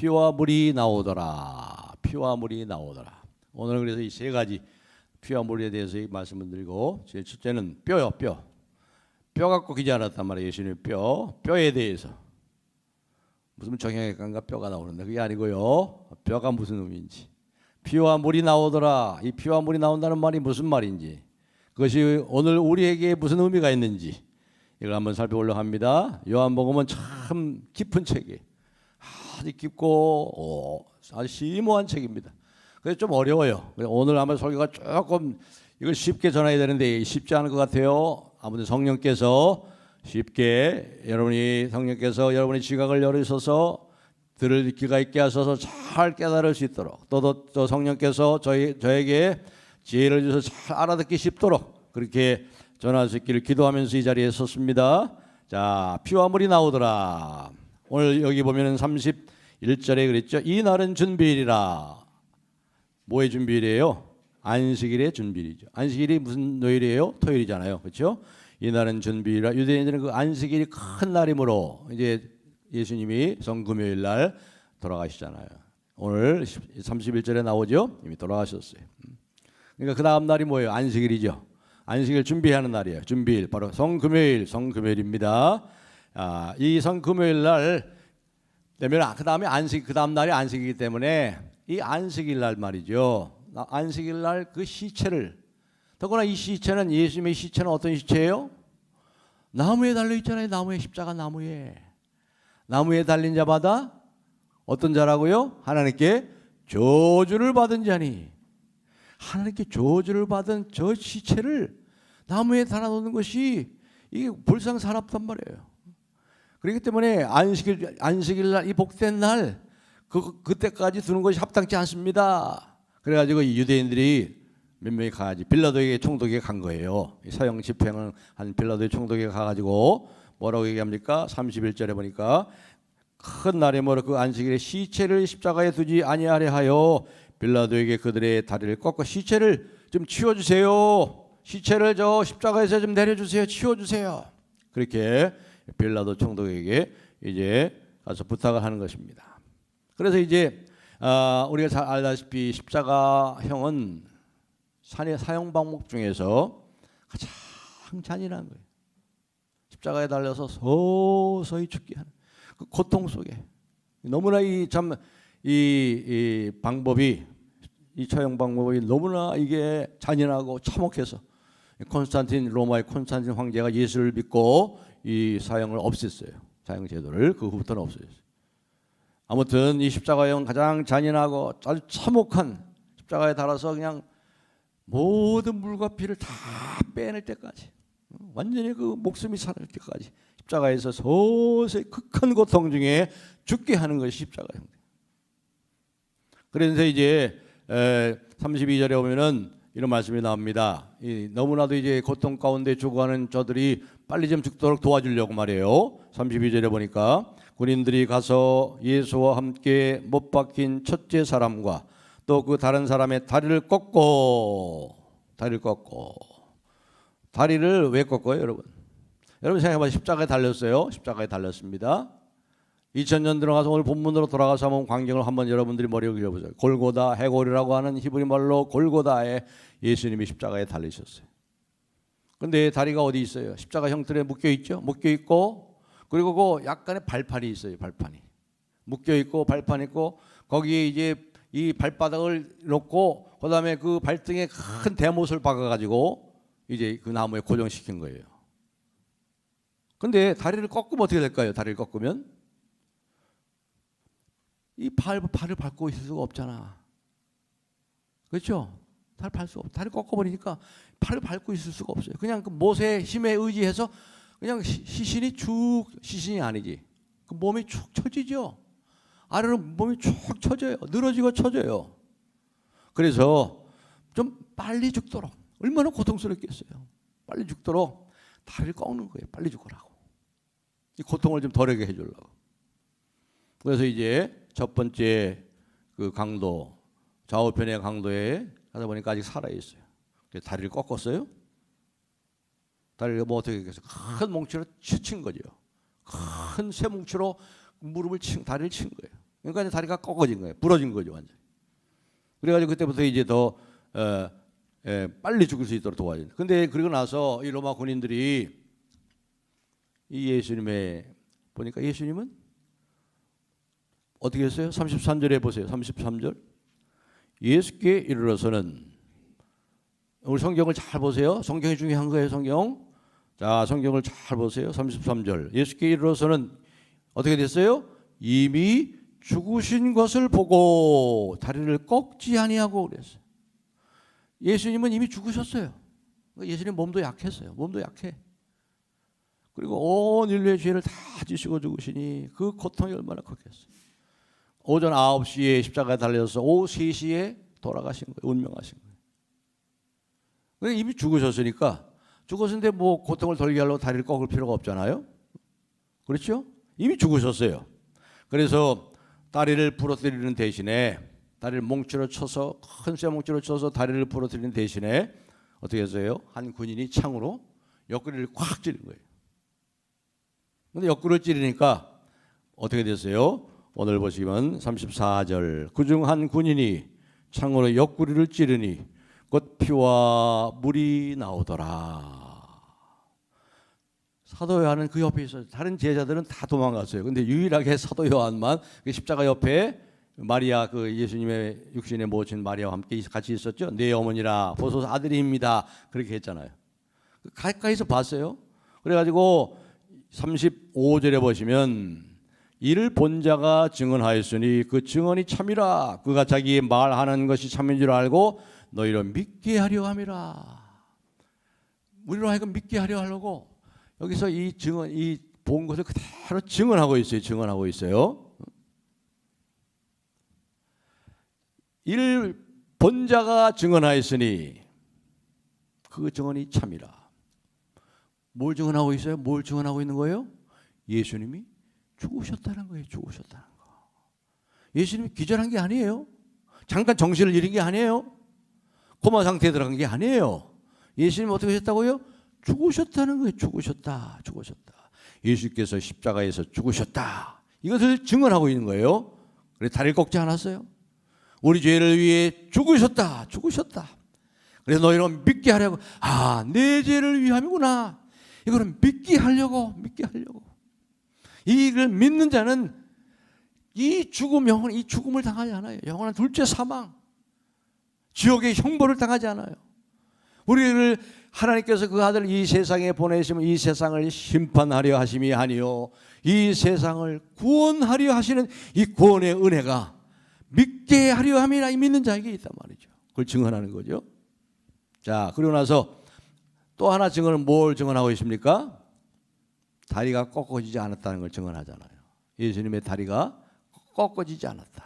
피와 물이 나오더라. 피와 물이 나오더라. 오늘 그래서 이 세 가지 피와 물에 대해서 말씀을 드리고, 제일 첫째는 뼈요. 뼈 갖고 기자났단 말이에요. 예수님의 뼈에 대해서 무슨 정형외과인가 뼈가 나오는데 그게 아니고요. 뼈가 무슨 의미인지, 피와 물이 나오더라. 이 피와 물이 나온다는 말이 무슨 말인지, 그것이 오늘 우리에게 무슨 의미가 있는지 이걸 한번 살펴보려고 합니다. 요한복음은 참 깊은 책이에요. 아주 깊고 아주 심오한 책입니다. 그래서 좀 어려워요. 오늘 아마 설교가 조금 이걸 쉽게 전해야 되는데 쉽지 않을 것 같아요. 아무튼 성령께서 쉽게 여러분의 지각을 열으셔서 들을 귀가 있게 하셔서 잘 깨달을 수 있도록, 또 성령께서 저에게 지혜를 주셔서 잘 알아듣기 쉽도록 그렇게 전할 수 있기를 기도하면서 이 자리에 섰습니다. 자, 피와 물이 나오더라. 오늘 여기 보면은 31절에 그랬죠. 이 날은 준비일이라. 뭐의 준비일이에요? 안식일의 준비일이죠. 안식일이 무슨 요일이에요? 토요일이잖아요. 그렇죠? 이 날은 준비일이라. 유대인들은 그 안식일이 큰 날이므로 이제 예수님이 성금요일 날 돌아가시잖아요. 오늘 31절에 나오죠. 이미 돌아가셨어요. 그러니까 그 다음 날이 뭐예요? 안식일이죠. 안식일 준비하는 날이에요. 준비일, 바로 성금요일입니다. 이 성금요일 날 되면 그 다음 날이 안식이기 때문에 이 안식일 날 말이죠. 안식일 날 그 시체를, 더구나 이 시체는, 예수님의 시체는 어떤 시체예요? 나무에 달려 있잖아요. 십자가 나무에 달린 자마다 어떤 자라고요? 하나님께 저주를 받은 자니. 하나님께 저주를 받은 저 시체를 나무에 달아놓는 것이 이게 불상사납단 말이에요. 그렇기 때문에 안식일 날, 이 복된 날 그때까지 두는 것이 합당치 않습니다. 그래가지고 이 유대인들이 몇 명이 가가지고 빌라도에게 총독에게 간 거예요. 사형 집행을 한 빌라도의 총독에게 가가지고 뭐라고 얘기합니까? 31절에 보니까 큰 날에 뭐라 그 안식일에 시체를 십자가에 두지 아니하려 하여 빌라도에게 그들의 다리를 꺾어 시체를 좀 치워주세요. 시체를 저 십자가에서 좀 내려주세요. 치워주세요. 그렇게 빌라도 총독에게 이제 가서 부탁을 하는 것입니다. 그래서 이제 우리가 잘 알다시피 십자가형은 사형 방법 중에서 가장 잔인한 거예요. 십자가에 달려서 서서히 죽게 하는 그 고통 속에 너무나 이 방법이, 이 처형 방법이 너무나 이게 잔인하고 참혹해서 로마의 콘스탄틴 황제가 예수를 믿고 이 사형을 없앴어요. 사형 제도를 그 후부터는 없어졌어요. 아무튼 이 십자가형은 가장 잔인하고 아주 참혹한, 십자가에 달아서 그냥 모든 물과 피를 다 빼낼 때까지, 완전히 그 목숨이 사라질 때까지 십자가에서 서서히 극한 고통 중에 죽게 하는 것이 십자가형. 그래서 이제 32절에 보면은 이런 말씀이 나옵니다. 너무나도 이제 고통 가운데 죽어가는 저들이 빨리 좀 죽도록 도와주려고 말이에요. 32절에 보니까 군인들이 가서 예수와 함께 못 박힌 첫째 사람과 또 그 다른 사람의 다리를 왜 꺾어요, 여러분? 여러분 생각해봐요. 십자가에 달렸어요. 십자가에 달렸습니다. 2000년 들어가서 오늘 본문으로 돌아가서 한번 광경을 한번 여러분들이 머리에 그려보세요. 골고다, 해골이라고 하는 히브리 말로 골고다에 예수님이 십자가에 달리셨어요. 근데 다리가 어디 있어요? 십자가 형틀에 묶여 있죠. 묶여 있고, 그리고 그 약간의 발판이 있어요. 발판이 묶여 있고 발판 있고, 거기에 이제 이 발바닥을 놓고 그다음에 그 발등에 큰 대못을 박아가지고 이제 그 나무에 고정시킨 거예요. 근데 다리를 꺾으면 어떻게 될까요? 다리를 꺾으면 이 발을 밟고 있을 수가 없잖아. 그렇죠? 다리 꺾어버리니까 발을 밟고 있을 수가 없어요. 그냥 그 못의 힘에 의지해서 그냥 시신이 아니지. 그 몸이 축 처지죠. 아래로 몸이 축 처져요. 늘어지고 처져요. 그래서 좀 빨리 죽도록, 얼마나 고통스럽겠어요. 빨리 죽도록 다리를 꺾는 거예요. 빨리 죽으라고. 이 고통을 좀 덜하게 해주려고. 그래서 이제 첫 번째 그 강도, 좌우편의 강도에 가다 보니까 아직 살아있어요. 그래서 다리를 꺾었어요. 다리를 뭐 어떻게 했겠어요? 큰 뭉치로 친 거죠. 큰 쇠뭉치로 다리를 친 거예요. 그러니까 이제 다리가 꺾어진 거예요. 부러진 거죠, 완전. 그래가지고 그때부터 이제 더 빨리 죽을 수 있도록 도와줘요. 근데 그리고 나서 이 로마 군인들이 이 예수님의 보니까 예수님은 어떻게 했어요? 33절에 보세요. 33절. 예수께 이르러서는, 우리 성경을 잘 보세요. 성경이 중요한 거예요, 성경. 자, 성경을 잘 보세요. 33절. 예수께 이르러서는 어떻게 됐어요? 이미 죽으신 것을 보고 다리를 꺾지 아니하고 그랬어요. 예수님은 이미 죽으셨어요. 예수님 몸도 약했어요. 몸도 약해. 그리고 온 인류의 죄를 다 지시고 죽으시니 그 고통이 얼마나 컸겠어요. 오전 9시에 십자가에 달려서 오후 3시에 돌아가신 거예요. 운명하신 거예요. 그러니까 이미 죽으셨으니까, 죽었는데 뭐 고통을 덜게 하려고 다리를 꺾을 필요가 없잖아요. 그렇죠? 이미 죽으셨어요. 그래서 다리를 부러뜨리는 대신에, 다리를 몽치로 쳐서, 큰 쇠 몽치로 쳐서 다리를 부러뜨리는 대신에 어떻게 했어요? 한 군인이 창으로 옆구리를 콱 찌른 거예요. 근데 옆구리를 찌르니까 어떻게 됐어요? 오늘 보시면 34절. 그중 한 군인이 창으로 옆구리를 찌르니 곧 피와 물이 나오더라. 사도 요한은 그 옆에 있어요. 다른 제자들은 다 도망갔어요. 근데 유일하게 사도 요한만 그 십자가 옆에 마리아, 그 예수님의 육신에 모신 마리아와 함께 같이 있었죠. 내 어머니라 보소서 아들입니다. 그렇게 했잖아요. 가까이서 봤어요. 그래가지고 35절에 보시면 이를 본 자가 증언하였으니 그 증언이 참이라. 그가 자기의 말하는 것이 참인 줄 알고 너희로 믿게 하려 함이라. 우리로 하여금 믿게 하려 하려고 여기서 이 증언, 이 본 것을 그대로 증언하고 있어요. 증언하고 있어요. 이를 본 자가 증언하였으니 그 증언이 참이라. 뭘 증언하고 있어요? 뭘 증언하고 있는 거예요? 예수님이 죽으셨다는 거예요. 죽으셨다는 거. 예수님이 기절한 게 아니에요. 잠깐 정신을 잃은 게 아니에요. 코마 상태에 들어간 게 아니에요. 예수님이 어떻게 하셨다고요? 죽으셨다는 거예요. 죽으셨다. 죽으셨다. 예수께서 십자가에서 죽으셨다. 이것을 증언하고 있는 거예요. 그래서 다리를 꺾지 않았어요. 우리 죄를 위해 죽으셨다. 죽으셨다. 그래서 너희로 믿게 하려고. 아, 내 죄를 위함이구나. 이거는 믿게 하려고. 이걸 믿는 자는 이 죽음, 이 죽음을 당하지 않아요. 영원한 둘째 사망, 지옥의 형벌을 당하지 않아요. 우리를 하나님께서 그 아들을 이 세상에 보내시면 이 세상을 심판하려 하심이 아니요 이 세상을 구원하려 하시는 이 구원의 은혜가 믿게 하려 함이라. 이 믿는 자에게 있단 말이죠. 그걸 증언하는 거죠. 자, 그리고 나서 또 하나 증언은 뭘 증언하고 있습니까? 다리가 꺾어지지 않았다는 걸 증언하잖아요. 예수님의 다리가 꺾어지지 않았다.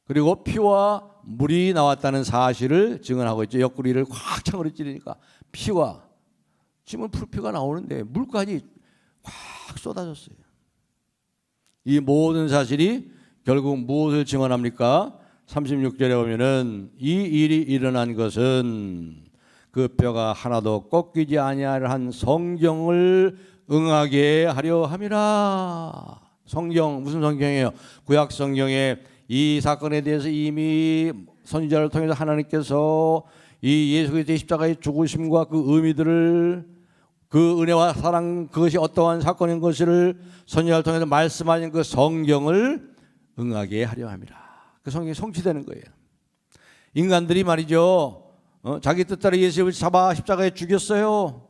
그리고 피와 물이 나왔다는 사실을 증언하고 있죠. 옆구리를 확 창으로 찌르니까 피와, 지금 피가 나오는데 물까지 확 쏟아졌어요. 이 모든 사실이 결국 무엇을 증언합니까? 36절에 보면은 이 일이 일어난 것은 그 뼈가 하나도 꺾이지 아니할 한 성경을 응하게 하려 함이라. 성경, 무슨 성경이에요? 구약 성경에 이 사건에 대해서 이미 선지자를 통해서 하나님께서 이 예수 그리스도의 십자가의 죽으심과 그 의미들을, 그 은혜와 사랑, 그것이 어떠한 사건인 것을 선지자를 통해서 말씀하신 그 성경을 응하게 하려 함이라. 그 성경이 성취되는 거예요. 인간들이 말이죠, 자기 뜻대로 예수를 잡아 십자가에 죽였어요.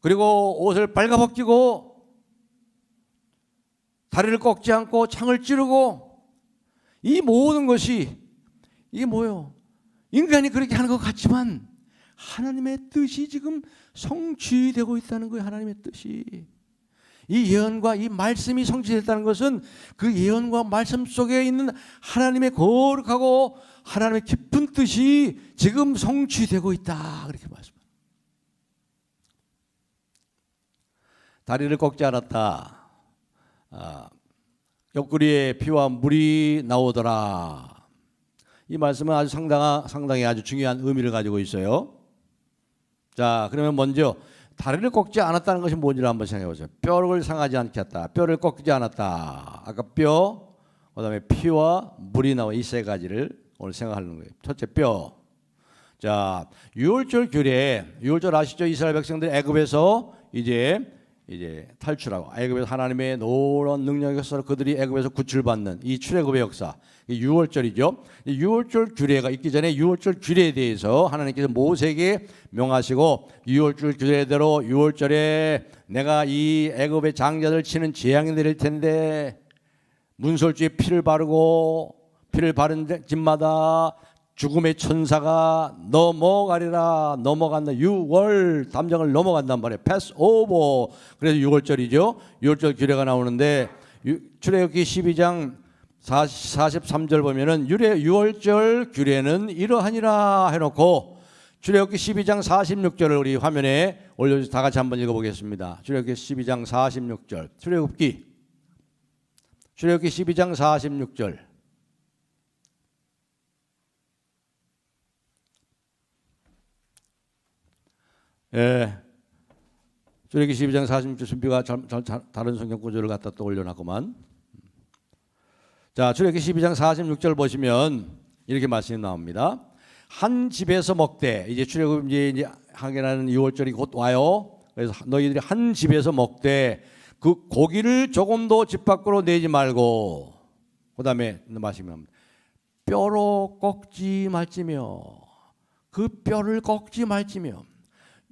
그리고 옷을 발가벗기고 다리를 꺾지 않고 창을 찌르고, 이 모든 것이 이게 뭐예요? 인간이 그렇게 하는 것 같지만 하나님의 뜻이 지금 성취되고 있다는 거예요. 하나님의 뜻이. 이 예언과 이 말씀이 성취됐다는 것은 그 예언과 말씀 속에 있는 하나님의 거룩하고 하나님의 깊은 뜻이 지금 성취되고 있다. 그렇게 말씀합니다. 다리를 꺾지 않았다. 옆구리에 피와 물이 나오더라. 이 말씀은 아주 상당히 아주 중요한 의미를 가지고 있어요. 자, 그러면 먼저 다리를 꺾지 않았다는 것이 뭔지를 한번 생각해 보세요. 뼈를 상하지 않게 했다. 뼈를 꺾지 않았다. 아까 뼈, 그다음에 피와 물이 나와 이 세 가지를 오늘 생각하는 거예요. 첫째 뼈. 자, 유월절 규례. 유월절 아시죠? 이스라엘 백성들이 애굽에서 이제 탈출하고 애굽에서 하나님의 노란 능력에서 그들이 애굽에서 구출받는 이 출애굽의 역사. 유월절이죠. 유월절 규례가 있기 전에 유월절 규례에 대해서 하나님께서 모세에게 명하시고 유월절 규례대로 유월절에 내가 이 애굽의 장자들 치는 재앙이 내릴 텐데 문설주에 피를 바르고 피를 바른 집마다 죽음의 천사가 넘어가리라. 넘어간다. 6월 담장을 넘어간단 말이에요. 패스 오버. 그래서 6월절이죠. 6월절 규례가 나오는데 출애굽기 12장 43절 보면은 6월절 규례는 이러하니라 해놓고 출애굽기 12장 46절을 우리 화면에 올려주세요. 다 같이 한번 읽어보겠습니다. 출애굽기 12장 46절. 출애굽기 12장 46절. 예. 출애굽기 12장 46절 준비가 다른 성경 구절을 갖다 또 올려놨구만. 자, 출애굽기 12장 46절 보시면 이렇게 말씀이 나옵니다. 한 집에서 먹되 이제 출애굽 이제 하게라는 2월절이 곧 와요. 그래서 너희들이 한 집에서 먹되 그 고기를 조금도 집 밖으로 내지 말고 그다음에 말씀이 뼈로 꺾지 말지며 그 뼈를 꺾지 말지며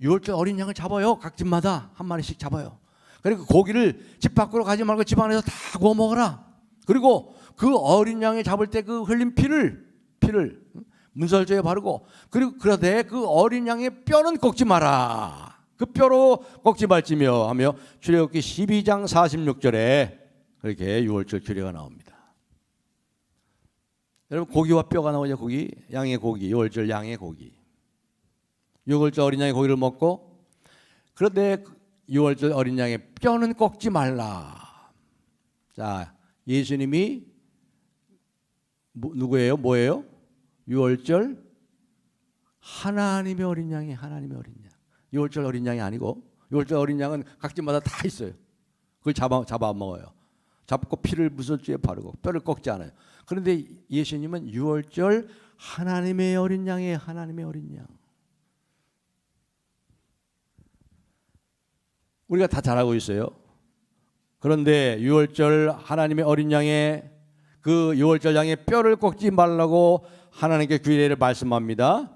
6월절 어린 양을 잡아요. 각 집마다 한 마리씩 잡아요. 그리고 고기를 집 밖으로 가지 말고 집 안에서 다 구워 먹어라. 그리고 그 어린 양이 잡을 때 그 흘린 피를 문설주에 바르고 그리고 그러되 그 어린 양의 뼈는 꺾지 마라. 그 뼈로 꺾지 말지며 하며 출애굽기 12장 46절에 그렇게 6월절 규례가 나옵니다. 여러분 고기와 뼈가 나오죠. 고기, 양의 고기, 6월절 양의 고기. 6월절 어린 양의 고기를 먹고 그런데 6월절 어린 양의 뼈는 꺾지 말라. 자, 예수님이 누구예요? 뭐예요? 6월절 하나님의 어린 양이 하나님의 어린 양. 6월절 어린 양이 아니고 6월절 어린 양은 각 집마다 다 있어요. 그걸 잡아 먹어요. 잡고 피를 무설주에 바르고 뼈를 꺾지 않아요. 그런데 예수님은 6월절 하나님의 어린 양이에요. 하나님의 어린 양. 우리가 다 잘 알고 있어요. 그런데 6월절 하나님의 어린 양의 그 6월절 양의 뼈를 꺾지 말라고 하나님께 규례를 말씀합니다.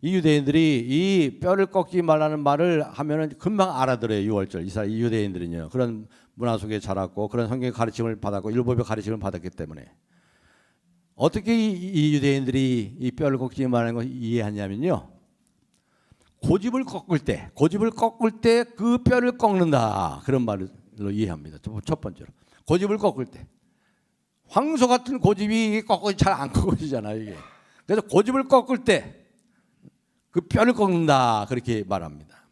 이 유대인들이 이 뼈를 꺾지 말라는 말을 하면은 금방 알아들어요. 6월절 이스라엘 유대인들은요. 그런 문화 속에 자랐고 그런 성경의 가르침을 받았고 율법의 가르침을 받았기 때문에 어떻게 이 유대인들이 이 뼈를 꺾지 말라는 것을 이해하냐면요. 고집을 꺾을 때 그 뼈를 꺾는다. 그런 말로 이해합니다. 첫 번째로 고집을 꺾을 때 황소 같은 고집이 꺾어지 잘 안 꺾어지잖아요. 이게. 그래서 고집을 꺾을 때 그 뼈를 꺾는다. 그렇게 말합니다.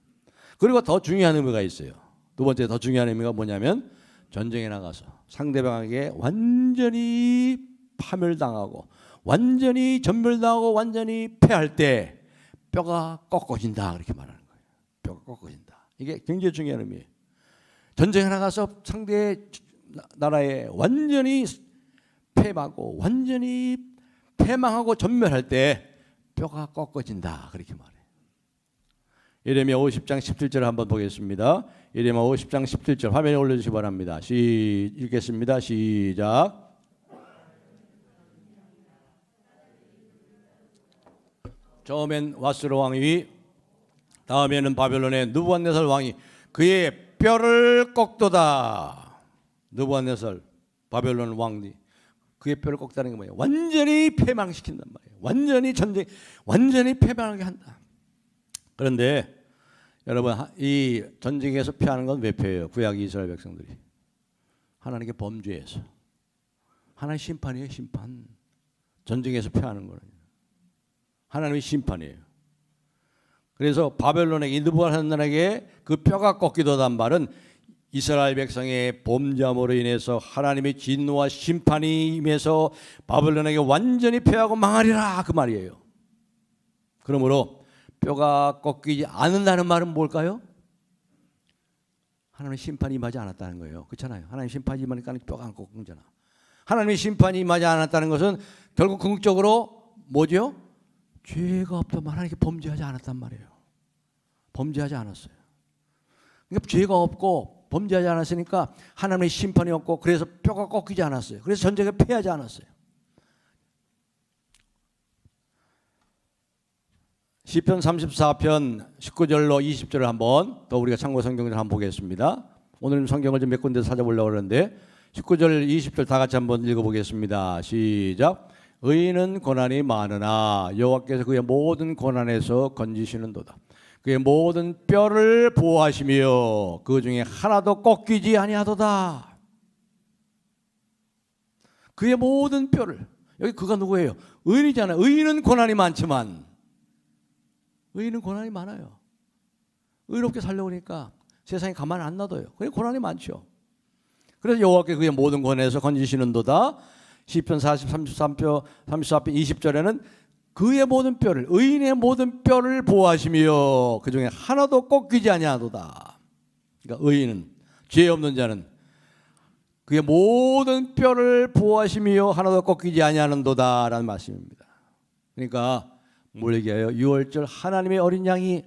그리고 더 중요한 의미가 있어요. 두 번째 더 중요한 의미가 뭐냐면 전쟁에 나가서 상대방에게 완전히 파멸당하고 완전히 전멸당하고 완전히 패할 때 뼈가 꺾어진다. 그렇게 말하는 거예요. 뼈가 꺾어진다. 이게 굉장히 중요한 의미예요. 전쟁에 나가서 상대 나라에 완전히 패하고 완전히 패망하고 전멸할 때 뼈가 꺾어진다. 그렇게 말해요. 예레미야 50장 17절 한번 보겠습니다. 예레미야 50장 17절 화면에 올려주시기 바랍니다. 읽겠습니다. 시작. 처음엔 와스로 왕이 다음에는 바벨론의 느부갓네살 왕이 그의 뼈를 꺾도다. 느부갓네살 바벨론 왕이 그의 뼈를 꺾다는 게 뭐예요? 완전히 패망시킨단 말이에요. 완전히 전쟁, 완전히 패망하게 한다. 그런데 여러분 이 전쟁에서 패하는 건 왜 패해요? 구약 이스라엘 백성들이 하나님께 범죄해서 하나님 심판이에요. 심판. 전쟁에서 패하는 거예요. 하나님의 심판이에요. 그래서 바벨론의 느부갓네살에게 그 뼈가 꺾이도단 말은 이스라엘 백성의 범죄함으로 인해서 하나님의 진노와 심판이 임해서 바벨론에게 완전히 패하고 망하리라 그 말이에요. 그러므로 뼈가 꺾이지 않는다는 말은 뭘까요? 하나님의 심판이 임하지 않았다는 거예요. 그렇잖아요. 하나님 심판이 임하니까 뼈가 안 꺾이잖아. 하나님의 심판이 임하지 않았다는 것은 결국 궁극적으로 뭐죠? 죄가 없다면 하나님께 범죄하지 않았단 말이에요. 범죄하지 않았어요. 그러니까 죄가 없고 범죄하지 않았으니까 하나님의 심판이 없고 그래서 뼈가 꺾이지 않았어요. 그래서 전쟁에 패하지 않았어요. 시편 34편 19절로 20절을 한번 더 우리가 참고 성경을 한번 보겠습니다. 오늘 성경을 좀 몇 군데 찾아보려고 그러는데 19절 20절 다 같이 한번 읽어보겠습니다. 시작. 의인은 고난이 많으나 여호와께서 그의 모든 고난에서 건지시는도다. 그의 모든 뼈를 보호하시며 그 중에 하나도 꺾이지 아니하도다. 그의 모든 뼈를. 여기 그가 누구예요? 의인이잖아요. 의인은 고난이 많지만 의인은 고난이 많아요. 의롭게 살려고 하니까 세상에 가만 안 놔둬요. 그래 고난이 많죠. 그래서 여호와께 그의 모든 고난에서 건지시는도다. 시편 33편 20절에는 그의 모든 뼈를 의인의 모든 뼈를 보호하시며 그 중에 하나도 꺾이지 아니하도다. 그러니까 의인은 죄 없는 자는 그의 모든 뼈를 보호하시며 하나도 꺾이지 아니하는도다라는 말씀입니다. 그러니까 뭘 얘기해요? 6월절 하나님의 어린 양이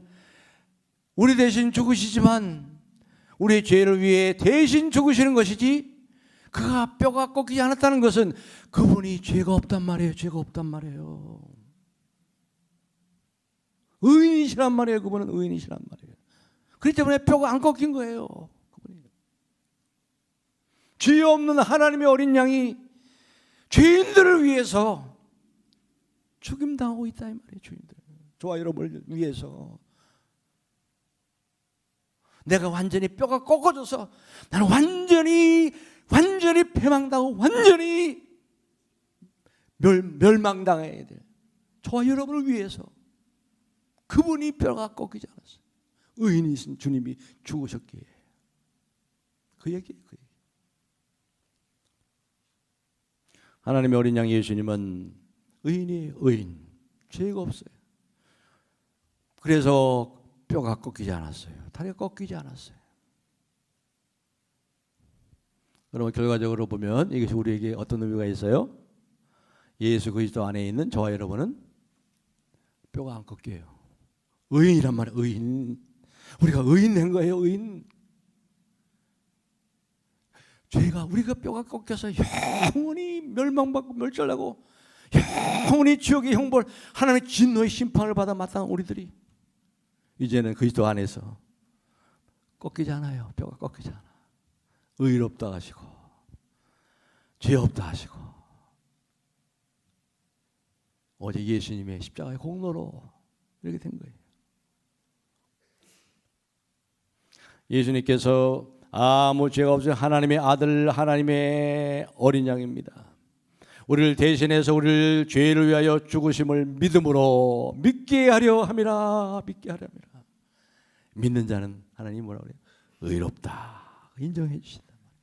우리 대신 죽으시지만 우리의 죄를 위해 대신 죽으시는 것이지 그가 뼈가 꺾이지 않았다는 것은 그분이 죄가 없단 말이에요. 죄가 없단 말이에요. 의인이시란 말이에요. 그분은 의인이시란 말이에요. 그렇기 때문에 뼈가 안 꺾인 거예요. 그분이. 죄 없는 하나님의 어린 양이 죄인들을 위해서 죽임당하고 있다 이 말이에요. 죄인들. 저와 여러분을 위해서. 내가 완전히 뼈가 꺾어져서 나는 완전히 패망당하고 완전히 멸망당해야 돼. 저와 여러분을 위해서 그분이 뼈가 꺾이지 않았어요. 의인이신 주님이 죽으셨기에. 그 얘기예요. 그 얘기. 하나님의 어린 양 예수님은 의인이에요. 의인. 죄가 없어요. 그래서 뼈가 꺾이지 않았어요. 다리가 꺾이지 않았어요. 그러면 결과적으로 보면 이것이 우리에게 어떤 의미가 있어요? 예수 그리스도 안에 있는 저와 여러분은 뼈가 안 꺾여요. 의인이란 말이에요. 의인. 우리가 의인 된 거예요. 의인. 죄가 우리가 뼈가 꺾여서 영원히 멸망받고 멸절하고 영원히 지옥의 형벌 하나님의 진노의 심판을 받아 마땅한 우리들이 이제는 그리스도 안에서 꺾이지 않아요. 뼈가 꺾이지 않아. 의롭다 하시고 죄 없다 하시고 오직 예수님의 십자가의 공로로 이렇게 된 거예요. 예수님께서 아무 죄가 없으신 하나님의 아들 하나님의 어린 양입니다. 우리를 대신해서 우리를 죄를 위하여 죽으심을 믿음으로 믿게 하려 함이라. 믿게 하려 함이라. 믿는 자는 하나님 뭐라고 그래요? 의롭다 인정해 주신단 말이에요.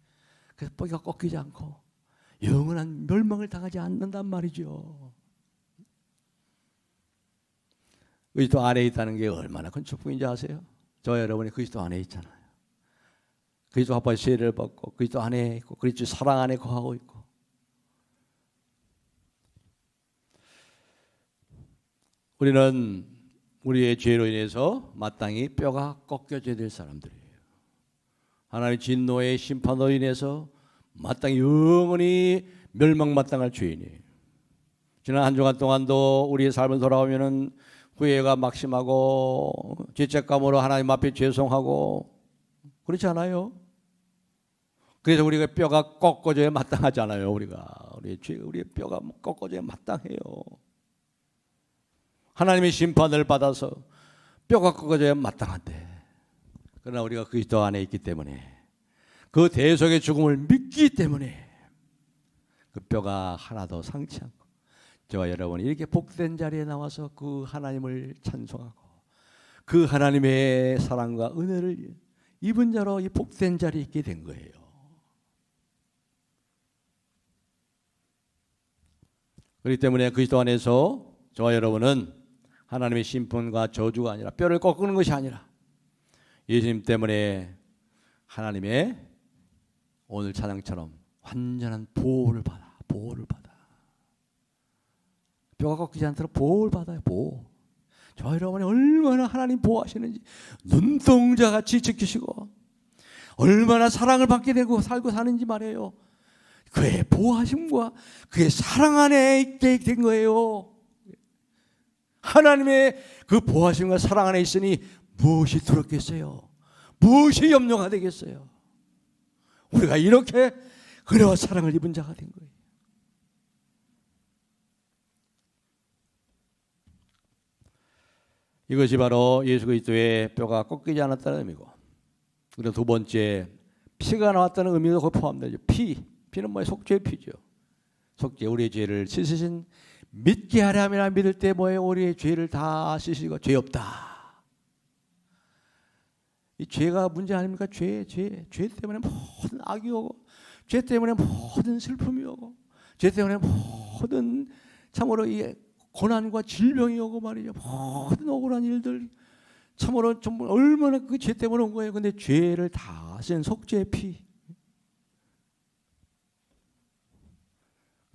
그래서 뼈가 꺾이지 않고 영원한 멸망을 당하지 않는단 말이죠. 그리스도 안에 있다는 게 얼마나 큰 축복인지 아세요? 저와 여러분이 그리스도 안에 있잖아요. 그리스도 아빠의 세례를 받고 그리스도 안에 있고 그리스도 사랑 안에 거하고 있고 우리는 우리의 죄로 인해서 마땅히 뼈가 꺾여져야 될 사람들이에요. 하나님의 진노의 심판으로 인해서 마땅히 영원히 멸망마땅할 죄인이에요. 지난 한 주간 동안도 우리의 삶을 돌아오면은 후회가 막심하고 죄책감으로 하나님 앞에 죄송하고 그렇지 않아요? 그래서 우리가 뼈가 꺾어져야 마땅하잖아요. 우리의 뼈가 꺾어져야 마땅해요. 하나님의 심판을 받아서 뼈가 꺾어져야 마땅한데 그러나 우리가 그리스도 안에 있기 때문에 그 대속의 죽음을 믿기 때문에 그 뼈가 하나도 상치 않고 저와 여러분이 이렇게 복된 자리에 나와서 그 하나님을 찬송하고 그 하나님의 사랑과 은혜를 입은 자로 이 복된 자리에 있게 된 거예요. 그렇기 때문에 그리스도 안에서 저와 여러분은 하나님의 심판과 저주가 아니라 뼈를 꺾는 것이 아니라 예수님 때문에 하나님의 오늘 찬양처럼 완전한 보호를 받아. 보호를 받아. 뼈가 꺾이지 않도록 보호를 받아요. 보호. 저 여러분이 얼마나 하나님 보호하시는지 눈동자같이 지키시고 얼마나 사랑을 받게 되고 살고 사는지 말이에요. 그의 보호하심과 그의 사랑 안에 있게 된 거예요. 하나님의 그 보호하심과 사랑 안에 있으니 무엇이 두렵겠어요? 무엇이 염려가 되겠어요? 우리가 이렇게 은혜와 사랑을 입은 자가 된 거예요. 이것이 바로 예수 그리스도의 뼈가 꺾이지 않았다는 의미고, 그리고 두 번째 피가 나왔다는 의미도 거기 포함되죠. 피는 뭐예요? 속죄의 피죠. 속죄, 우리의 죄를 씻으신, 믿게 하려 함이라 믿을 때 뭐예요? 우리의 죄를 다 씻으시고 죄 없다. 이 죄가 문제 아닙니까? 죄 때문에 모든 악이 오고, 죄 때문에 모든 슬픔이 오고, 죄 때문에 모든 참으로 이 고난과 질병이 오고 말이죠. 모든 억울한 일들 참으로 정말 얼마나 그 죄 때문에 온 거예요. 근데 죄를 다 쓴 속죄의 피.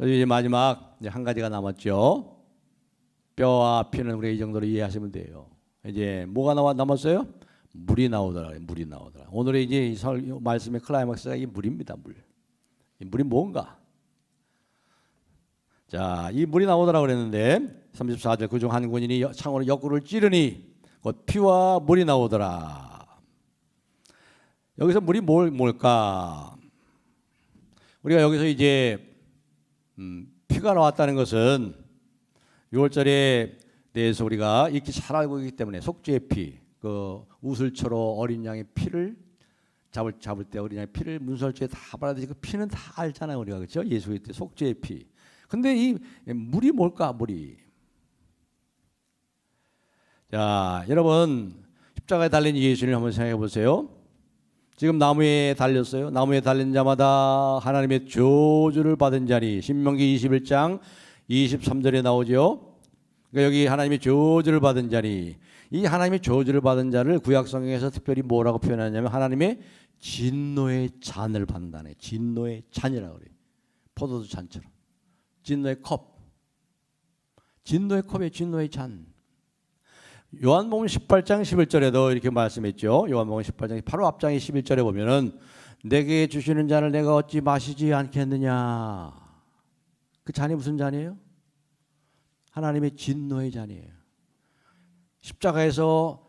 이제 마지막 이제 한 가지가 남았죠. 뼈와 피는 우리가 이 정도로 이해하시면 돼요. 이제 뭐가 남았어요? 물이 나오더라. 물이 나오더라. 오늘의 이제 이 말씀의 클라이막스가 이 물입니다. 물. 이 물이 뭔가? 자, 이 물이 나오더라 그랬는데 34절 그중 한 군인이 창으로 옆구리를 찌르니 곧 피와 물이 나오더라. 여기서 물이 뭘까? 우리가 여기서 이제 피가 나왔다는 것은 6월절에 대해서 우리가 익히 잘 알고 있기 때문에 속죄의 피, 그 우슬초로 어린 양의 피를 잡을 때 어린 양의 피를 문설주에 다 발라듯이 그 피는 다 알잖아요, 우리가. 그렇죠? 예수 그리스도의 속죄의 피. 근데 이 물이 뭘까? 물이. 자, 여러분 십자가에 달린 예수님 한번 생각해 보세요. 지금 나무에 달렸어요. 나무에 달린 자마다 하나님의 저주를 받은 자니, 신명기 21장 23절에 나오죠. 그러니까 여기 하나님의 저주를 받은 자니, 이 하나님의 저주를 받은 자를 구약성경에서 특별히 뭐라고 표현하냐면 하나님의 진노의 잔을 받는다네. 진노의 잔이라고 그래요. 포도주 잔처럼. 진노의 컵. 진노의 컵에 진노의 잔. 요한복음 18장 11절에도 이렇게 말씀했죠. 요한복음 18장 바로 앞장의 11절에 보면은 내게 주시는 잔을 내가 어찌 마시지 않겠느냐. 그 잔이 무슨 잔이에요? 하나님의 진노의 잔이에요. 십자가에서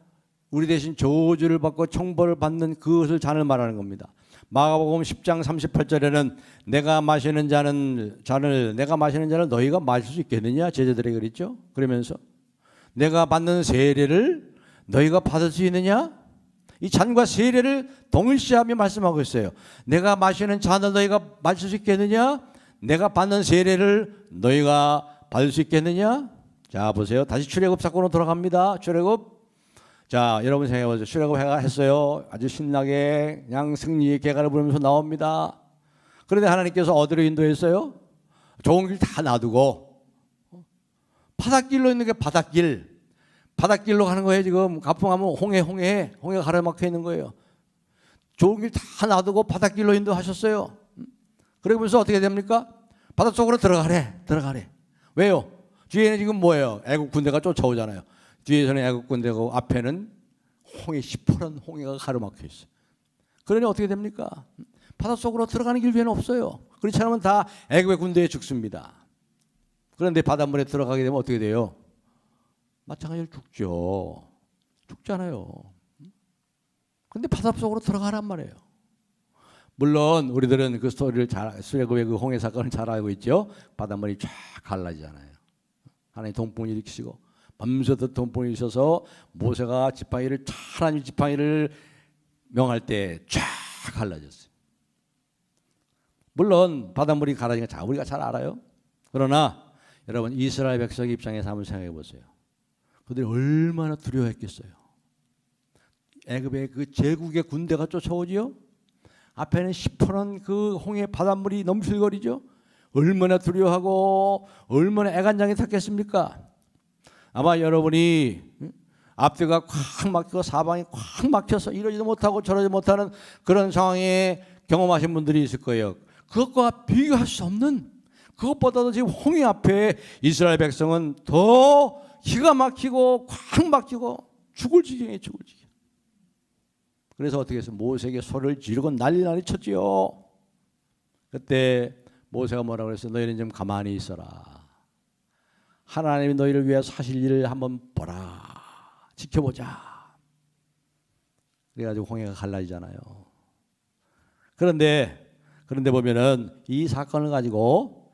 우리 대신 저주를 받고 청벌을 받는 그것을 잔을 말하는 겁니다. 마가복음 10장 38절에는 내가 마시는 잔을 너희가 마실 수 있겠느냐 제자들에게 그랬죠. 그러면서 내가 받는 세례를 너희가 받을 수 있느냐? 이 잔과 세례를 동일시하며 말씀하고 있어요. 내가 마시는 잔을 너희가 마실 수 있겠느냐? 내가 받는 세례를 너희가 받을 수 있겠느냐? 자, 보세요. 다시 출애굽 사건으로 돌아갑니다. 출애굽. 자, 여러분 생각해보세요. 출애굽 해가 했어요. 아주 신나게 그냥 승리의 개가를 부르면서 나옵니다. 그런데 하나님께서 어디로 인도했어요? 좋은 길 다 놔두고 바닷길로 있는 게 바닷길로 가는 거예요. 지금 가풍하면 홍해가 가로막혀 있는 거예요. 좋은 길 다 놔두고 바닷길로 인도하셨어요. 그러면서 어떻게 됩니까? 바닷속으로 들어가래. 왜요? 뒤에는 지금 뭐예요? 애국 군대가 쫓아오잖아요. 뒤에서는 애국 군대고 앞에는 시퍼런 홍해가 가로막혀 있어요. 그러니 어떻게 됩니까? 바닷속으로 들어가는 길 뒤에는 없어요. 그렇지 않으면 다 애국의 군대에 죽습니다. 그런데 바닷물에 들어가게 되면 어떻게 돼요? 마찬가지로 죽잖아요. 근데 바닷속으로 들어가란 말이에요. 물론 우리들은 그 스토리를 출애굽의 그 홍해 사건을 잘 알고 있죠. 바닷물이 쫙 갈라지잖아요. 하나님 동풍을 일으키시고 밤새도록 동풍이 있어서 모세가 하나님 지팡이를 명할 때 쫙 갈라졌어요. 물론 바닷물이 갈라진 거 우리가 잘 알아요. 그러나 여러분 이스라엘 백성 입장에서 한번 생각해 보세요. 그들이 얼마나 두려워했겠어요. 애굽의 그 제국의 군대가 쫓아오지요. 앞에는 시퍼런 그 홍해 바닷물이 넘실거리죠. 얼마나 두려워하고 얼마나 애간장이 탔겠습니까? 아마 여러분이 앞뒤가 콱 막히고 사방이 콱 막혀서 이러지도 못하고 저러지 못하는 그런 상황에 경험하신 분들이 있을 거예요. 그것과 비교할 수 없는, 그것보다도 지금 홍해 앞에 이스라엘 백성은 더 기가 막히고 콱 막히고 죽을 지경에 죽을 지경. 그래서 어떻게 해서 모세에게 소리를 지르고 난리 쳤지요. 그때 모세가 뭐라고 그랬어요? 너희는 좀 가만히 있어라. 하나님이 너희를 위해서 하실 일을 한번 보라. 지켜보자. 그래가지고 홍해가 갈라지잖아요. 그런데 보면은 이 사건을 가지고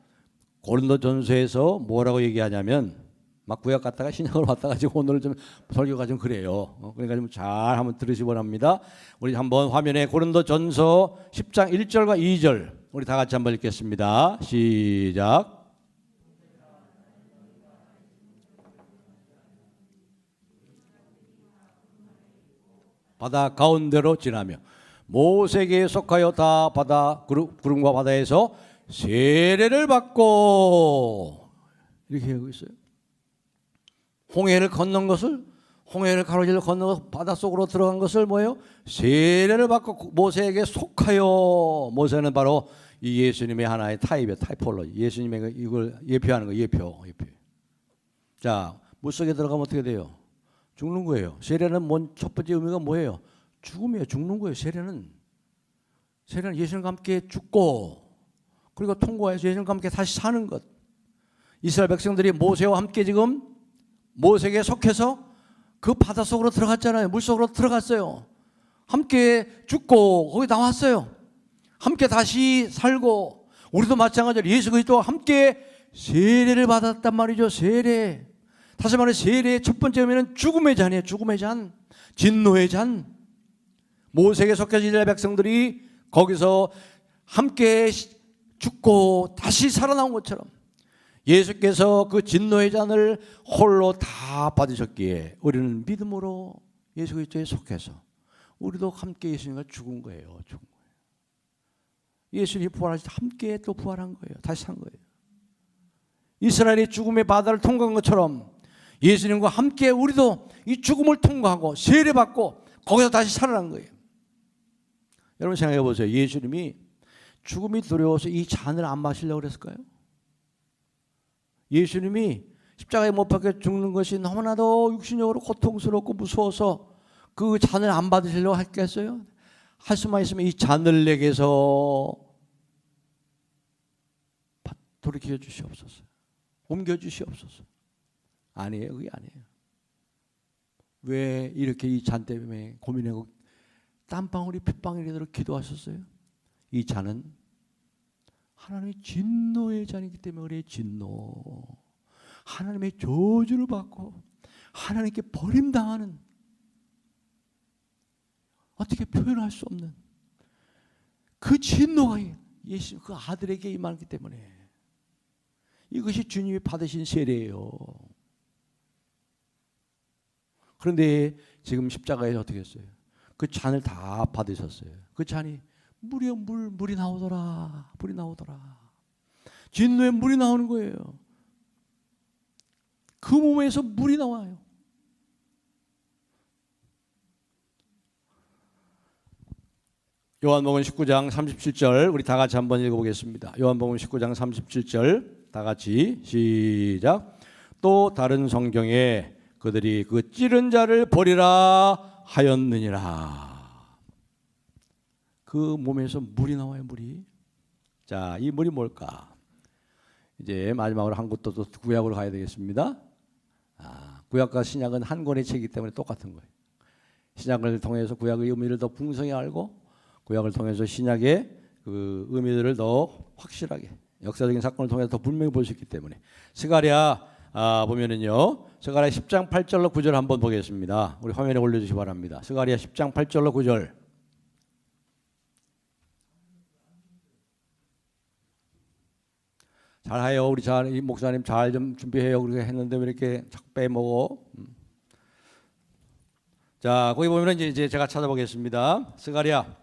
고린도전서에서 뭐라고 얘기하냐면 막 구약 갔다가 신약으로 왔다가 지금 오늘 좀 설교가 좀 그래요. 그러니까 좀 잘 한번 들으시기 바랍니다. 우리 한번 화면에 고린도전서 10장 1절과 2절 우리 다 같이 한번 읽겠습니다. 시작. 바다 가운데로 지나며 모세에게 속하여 다 바다 구름과 바다에서 세례를 받고 이렇게 하고 있어요. 홍해를 건넌 것을, 홍해를 가로질러 건너서 바닷속으로 들어간 것을 뭐예요? 세례를 받고 모세에게 속하여. 모세는 바로 이 예수님의 하나의 타입이에요. 타이폴로지. 예수님의 이걸 예표하는 거, 예표. 자, 물속에 들어가면 어떻게 돼요? 죽는 거예요. 세례는 첫 번째 의미가 뭐예요? 죽음이에요. 죽는 거예요. 세례는 예수님과 함께 죽고 그리고 통과해서 예수님과 함께 다시 사는 것. 이스라엘 백성들이 모세와 함께 지금 모세에게 속해서 그 바닷속으로 들어갔잖아요. 물속으로 들어갔어요. 함께 죽고 거기 나왔어요. 함께 다시 살고 우리도 마찬가지로 예수 그리스도와 함께 세례를 받았단 말이죠. 세례. 다시 말해 세례의 첫 번째 의미는 죽음의 잔이에요. 죽음의 잔, 진노의 잔. 모세에게 속해진 이스라엘 백성들이 거기서 함께 죽고 다시 살아나온 것처럼 예수께서 그 진노의 잔을 홀로 다 받으셨기에 우리는 믿음으로 예수 그리스도에 속해서 우리도 함께 예수님과 죽은 거예요. 예수님이 부활하실 때 함께 또 부활한 거예요. 다시 산 거예요. 이스라엘이 죽음의 바다를 통과한 것처럼 예수님과 함께 우리도 이 죽음을 통과하고 세례받고 거기서 다시 살아난 거예요. 여러분 생각해 보세요. 예수님이 죽음이 두려워서 이 잔을 안 마시려고 그랬을까요? 예수님이 십자가에 못 박혀 죽는 것이 너무나도 육신적으로 고통스럽고 무서워서 그 잔을 안 받으시려고 했겠어요? 할 수만 있으면 이 잔을 내게서 돌이켜 주시옵소서. 옮겨 주시옵소서. 아니에요. 그게 아니에요. 왜 이렇게 이 잔 때문에 고민하고 땀방울이 핏방울이 되도록 기도하셨어요? 이 잔은 하나님의 진노의 잔이기 때문에 그래요. 진노. 하나님의 저주를 받고 하나님께 버림당하는, 어떻게 표현할 수 없는 그 진노가 예수 그 아들에게 임하기 때문에 이것이 주님이 받으신 세례예요. 그런데 지금 십자가에서 어떻게 했어요? 그 잔을 다 받으셨어요. 그 잔이 물이요, 물이 나오더라. 물이 나오더라. 진노에 물이 나오는 거예요. 그 몸에서 물이 나와요. 요한복음 19장 37절 우리 다 같이 한번 읽어보겠습니다. 요한복음 19장 37절 다 같이 시작. 또 다른 성경에 그들이 그 찌른 자를 버리라 하였느니라. 그 몸에서 물이 나와요. 물이. 자, 이 물이 뭘까? 이제 마지막으로 한 곳도 또 구약으로 가야 되겠습니다. 구약과 신약은 한 권의 책이기 때문에 똑같은 거예요. 신약을 통해서 구약의 의미를 더 풍성히 알고 구약을 통해서 신약의 그 의미들을 더 확실하게 역사적인 사건을 통해서 더 분명히 볼 수 있기 때문에 스가랴 보면은요. 스가랴 10장 8절로 9절 한번 보겠습니다. 우리 화면에 올려주시기 바랍니다. 스가랴 10장 8절로 9절. 잘해요. 우리 이 목사님 잘 좀 준비해요. 그렇게 했는데 왜 이렇게 자꾸 빼먹어? 자, 거기 보면은 이제 제가 찾아보겠습니다. 스가랴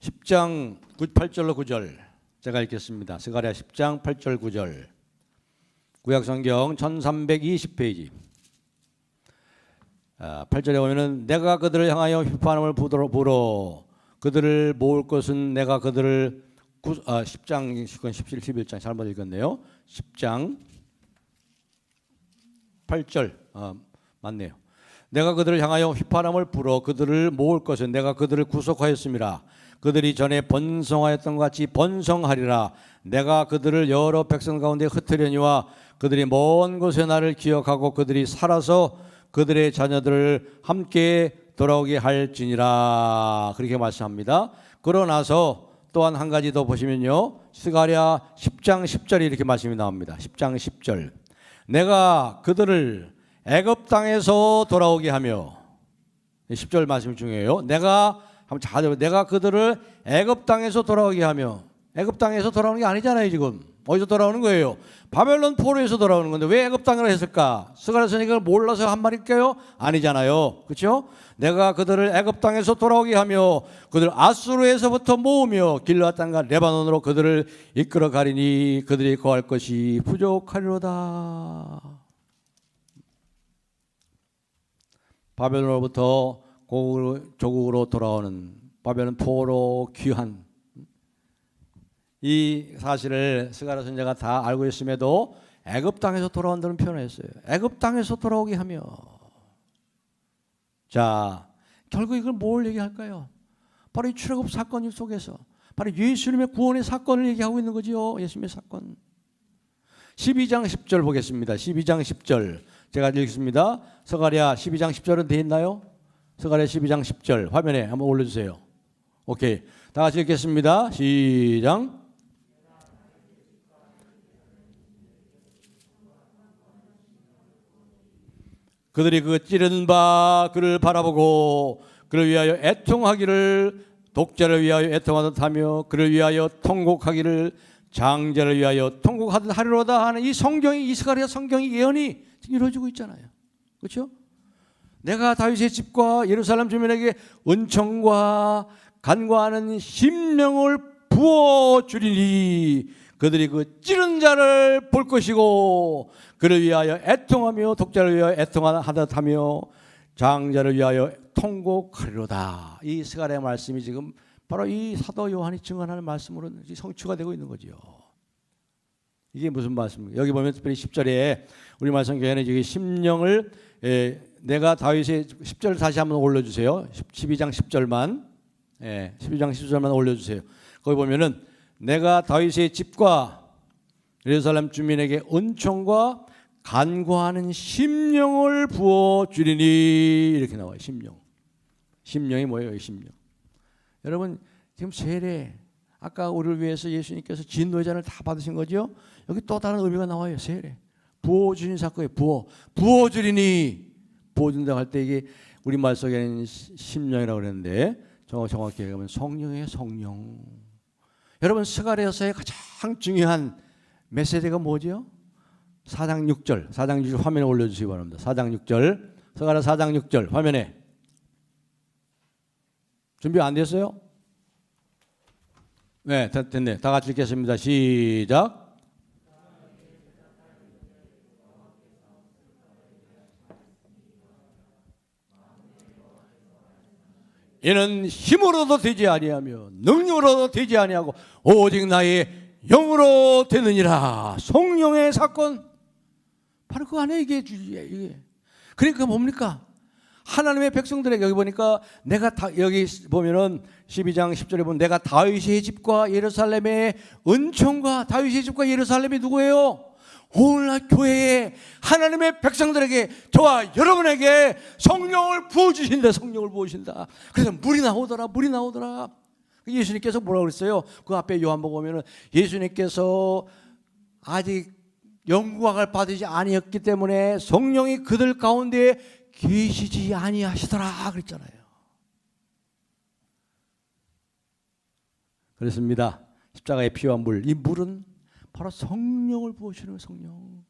10장 8절로 9절 제가 읽겠습니다. 스가랴 10장 8절 9절 구약성경 1320페이지 8절에 보면은 내가 그들을 향하여 휘파람을 불어 그들을 모을 것은 내가 그들을 10장 17, 11장 잘못 읽었네요. 10장 8절 맞네요. 내가 그들을 향하여 휘파람을 불어 그들을 모을 것은 내가 그들을 구속하였음이라. 그들이 전에 번성하였던 것 같이 번성하리라. 내가 그들을 여러 백성 가운데 흩으려니와 그들이 먼 곳에 나를 기억하고 그들이 살아서 그들의 자녀들을 함께 돌아오게 할지니라. 그렇게 말씀합니다. 그러나서 또한 한 가지 더 보시면요. 스가랴 10장 10절이 이렇게 말씀이 나옵니다. 10장 10절. 내가 그들을 애굽 땅에서 돌아오게 하며 10절 말씀이 중요해요. 내가 그들을 애굽 땅에서 돌아오게 하며 애굽 땅에서 돌아오는 게 아니잖아요. 지금 어디서 돌아오는 거예요? 바벨론 포로에서 돌아오는 건데 왜 애굽 땅으로 했을까? 스가랴 선지자가 몰라서 한 말일까요? 아니잖아요. 그렇죠? 내가 그들을 애굽 땅에서 돌아오게 하며 그들 아수르에서부터 모으며 길르앗 땅과 레바논으로 그들을 이끌어 가리니 그들이 거할 것이 부족하리로다. 바벨론으로부터 조국으로 돌아오는 바벨론 포로 귀환, 이 사실을 스가랴 선지자가 다 알고 있음에도 애굽 땅에서 돌아온다는 표현을 했어요. 애굽 땅에서 돌아오게 하며. 자, 결국 이걸 뭘 얘기할까요? 바로 이 출애굽 사건 속에서 바로 예수님의 구원의 사건을 얘기하고 있는 거지요. 예수님의 사건. 12장 10절 보겠습니다. 12장 10절 제가 읽습니다. 스가랴 12장 10절은 돼 있나요? 스가랴 12장 10절 화면에 한번 올려주세요. 오케이, 다 같이 읽겠습니다. 시작. 그들이 그 찌른 바 그를 바라보고 그를 위하여 애통하기를, 독자를 위하여 애통하듯 하며 그를 위하여 통곡하기를 장자를 위하여 통곡하듯 하리로다 하는 이 성경이, 이 스가랴 성경이 예언이 이루어지고 있잖아요. 그렇죠? 내가 다윗의 집과 예루살렘 주민에게 은총과 간구하는 심령을 부어주리니 그들이 그 찌른 자를 볼 것이고 그를 위하여 애통하며 독자를 위하여 애통하듯 하며 장자를 위하여 통곡하리로다. 이 스가랴 말씀이 지금 바로 이 사도 요한이 증언하는 말씀으로 성취가 되고 있는 거죠. 이게 무슨 말씀입니까? 여기 보면 특별히 10절에 우리 말씀교회는 여기 심령을 내가 다윗의 10절 다시 한번 올려주세요. 12장 10절만 12장 10절만 올려주세요. 거기 보면은 내가 다윗의 집과 예루살렘 주민에게 은총과 간구하는 심령을 부어주리니 이렇게 나와요. 심령. 심령이 뭐예요? 심령. 여러분 지금 세례, 아까 우리를 위해서 예수님께서 진노의 잔을 다 받으신 거죠. 여기 또 다른 의미가 나와요. 세례. 부어주는 사건이에요. 부어주리니, 부어준다고 할 때 이게 우리말 속에는 심령이라고 그랬는데 정확히 얘기하면 성령이에요. 성령. 여러분 스가랴서의 가장 중요한 메시지가 뭐죠? 4장 6절. 4장 6절 화면에 올려주시기 바랍니다. 4장 6절. 스가랴 4장 6절 화면에. 준비 안 됐어요? 네, 됐네. 다 같이 읽겠습니다. 시작. 이는 힘으로도 되지 아니하며 능력으로도 되지 아니하고 오직 나의 영으로 되느니라. 성령의 사건. 바로 그 안에 이게 그러니까 뭡니까? 하나님의 백성들에게 여기 보니까 내가 여기 보면은 12장 10절에 보면 내가 다윗의 집과 예루살렘의 은총과, 다윗의 집과 예루살렘이 누구예요? 오늘날 교회에 하나님의 백성들에게, 저와 여러분에게 성령을 부어주신다. 성령을 부어주신다. 그래서 물이 나오더라. 예수님께서 뭐라고 그랬어요? 그 앞에 요한복음 보면은 예수님께서 아직 영광을 받으지 아니었기 때문에 성령이 그들 가운데 계시지 아니하시더라 그랬잖아요. 그렇습니다. 십자가의 피와 물, 이 물은 바로 성령을 부어주시는 성령.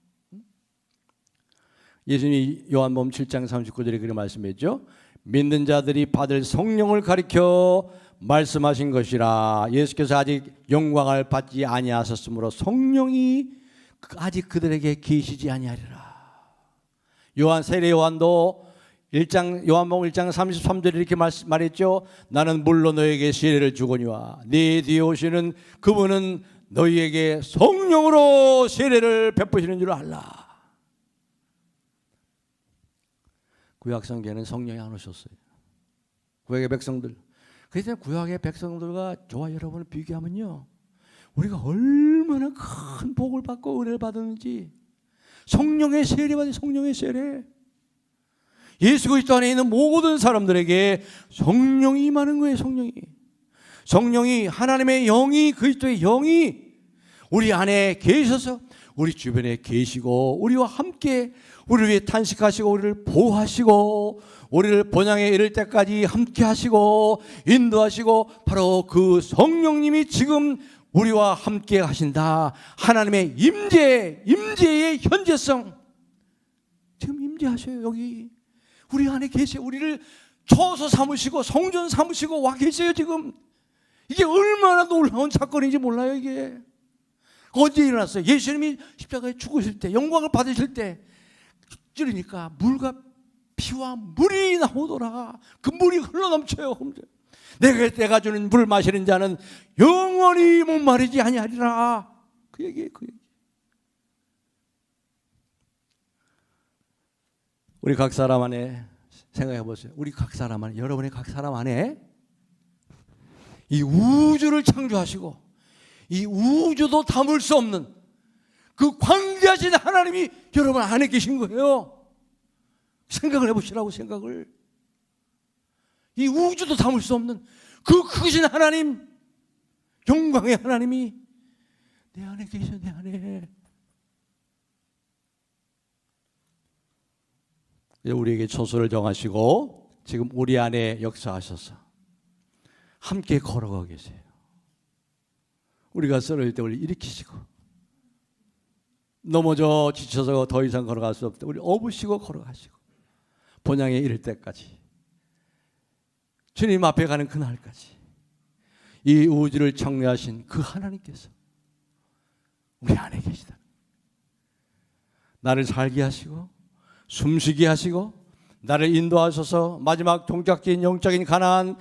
예수님이 요한복음 7장 39절에 그렇게 말씀했죠. 믿는 자들이 받을 성령을 가리켜 말씀하신 것이라. 예수께서 아직 영광을 받지 아니하셨으므로 성령이 아직 그들에게 계시지 아니하리라. 세례 요한도 요한복음 1장 33절에 이렇게 말했죠. 나는 물로 너에게 세례를 주거니와 네 뒤에 오시는 그분은 너희에게 성령으로 세례를 베푸시는 줄 알라. 구약 성경에는 성령이 안 오셨어요. 구약의 백성들. 그래서 구약의 백성들과 저와 여러분을 비교하면요, 우리가 얼마나 큰 복을 받고 은혜를 받았는지. 성령의 세례 받은 성령의 세례. 예수 그리스도 안에 있는 모든 사람들에게 성령이 임하는 거예요. 성령이 하나님의 영이, 그리스도의 영이 우리 안에 계셔서 우리 주변에 계시고 우리와 함께 우리를 위해 탄식하시고 우리를 보호하시고 우리를 본향에 이를 때까지 함께 하시고 인도하시고, 바로 그 성령님이 지금 우리와 함께 하신다. 하나님의 임재의 현재성. 지금 임재하셔요. 여기 우리 안에 계세요. 우리를 처소 삼으시고 성전 삼으시고 와 계세요. 지금 이게 얼마나 놀라운 사건인지 몰라요. 이게 언제 일어났어요? 예수님이 십자가에 죽으실 때, 영광을 받으실 때 찌르니까 물과 피와 물이 나오더라. 그 물이 흘러넘쳐요. 내가 주는 물을 마시는 자는 영원히 목마르지 아니하리라. 그 얘기예요. 우리 각 사람 안에 생각해 보세요. 우리 각 사람 안에, 여러분의 각 사람 안에 이 우주를 창조하시고 이 우주도 담을 수 없는 그 광대하신 하나님이 여러분 안에 계신 거예요. 생각을 해보시라고. 생각을. 이 우주도 담을 수 없는 그 크신 하나님, 영광의 하나님이 내 안에 계셔. 내 안에. 우리에게 초소를 정하시고 지금 우리 안에 역사하셔서 함께 걸어가고 계세요. 우리가 쓰러질 때 우리 일으키시고, 넘어져 지쳐서 더 이상 걸어갈 수 없을 때 우리 업으시고 걸어가시고, 본향에 이를 때까지, 주님 앞에 가는 그날까지 이 우주를 창조하신 그 하나님께서 우리 안에 계시다. 나를 살게 하시고 숨쉬게 하시고 나를 인도하셔서 마지막 종착지인 영적인 가나안,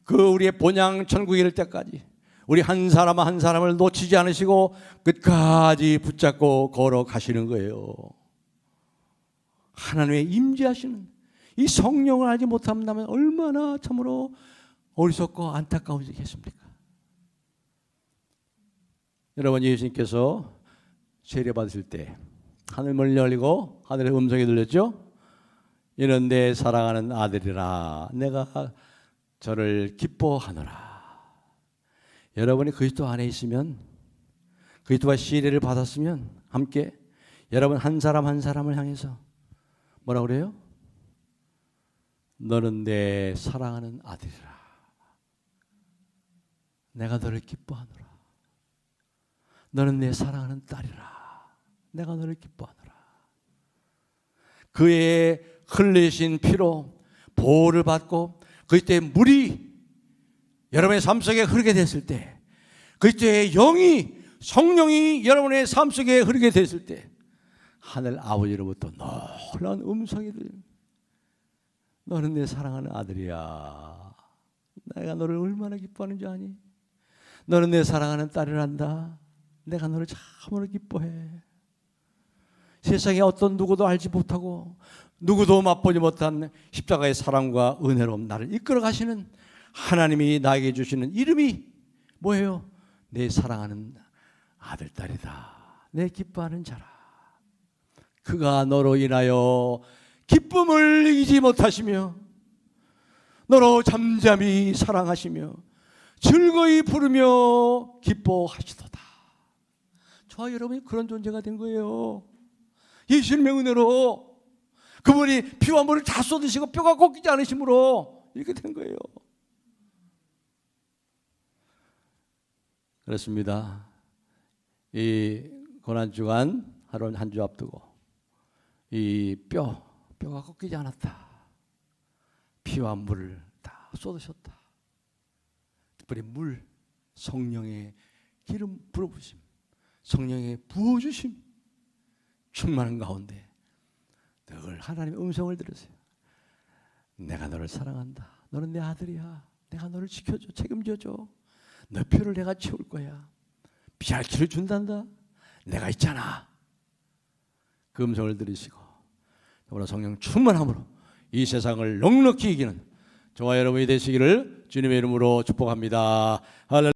그 우리의 본향 천국에 이를 때까지 우리 한 사람 한 사람을 놓치지 않으시고 끝까지 붙잡고 걸어가시는 거예요. 하나님의 임재하시는 이 성령을 알지 못한다면 얼마나 참으로 어리석고 안타까우시겠습니까? 여러분, 예수님께서 세례 받으실 때 하늘문이 열리고 하늘의 음성이 들렸죠? 이는 내 사랑하는 아들이라 내가 저를 기뻐하노라. 여러분이 그리스도 안에 있으면, 그리스도와 세례를 받았으면 함께 여러분 한 사람 한 사람을 향해서 뭐라 그래요? 너는 내 사랑하는 아들이라. 내가 너를 기뻐하노라. 너는 내 사랑하는 딸이라. 내가 너를 기뻐하노라. 그의 흘리신 피로 보호를 받고 그리스도의 물이 여러분의 삶 속에 흐르게 됐을 때, 그리스도의 영이, 성령이 여러분의 삶 속에 흐르게 됐을 때 하늘 아버지로부터 놀라운 음성이 들립니다. 너는 내 사랑하는 아들이야. 내가 너를 얼마나 기뻐하는지 아니? 너는 내 사랑하는 딸이란다. 내가 너를 참으로 기뻐해. 세상에 어떤 누구도 알지 못하고 누구도 맛보지 못한 십자가의 사랑과 은혜로 나를 이끌어 가시는 하나님이 나에게 주시는 이름이 뭐예요? 내 사랑하는 아들, 딸이다. 내 기뻐하는 자라. 그가 너로 인하여 기쁨을 이기지 못하시며 너로 잠잠히 사랑하시며 즐거이 부르며 기뻐하시도다. 저와 여러분이 그런 존재가 된 거예요. 예수님의 은혜로, 그분이 피와 물을 다 쏟으시고 뼈가 꺾이지 않으심으로 이렇게 된 거예요. 그렇습니다. 이 고난주간 하루 한 주 앞두고 이 뼈가 꺾이지 않았다. 피와 물을 다 쏟으셨다. 특별히 물, 성령의 기름 부어부심, 성령의 부어주심 충만한 가운데 늘 하나님의 음성을 들으세요. 내가 너를 사랑한다. 너는 내 아들이야. 내가 너를 지켜줘, 책임져줘. 너 표를 내가 채울 거야. 피할 길을 준단다. 내가 있잖아. 그 음성을 들으시고 더불어 성령 충만함으로 이 세상을 넉넉히 이기는 저와 여러분이 되시기를 주님의 이름으로 축복합니다. 할렐루야.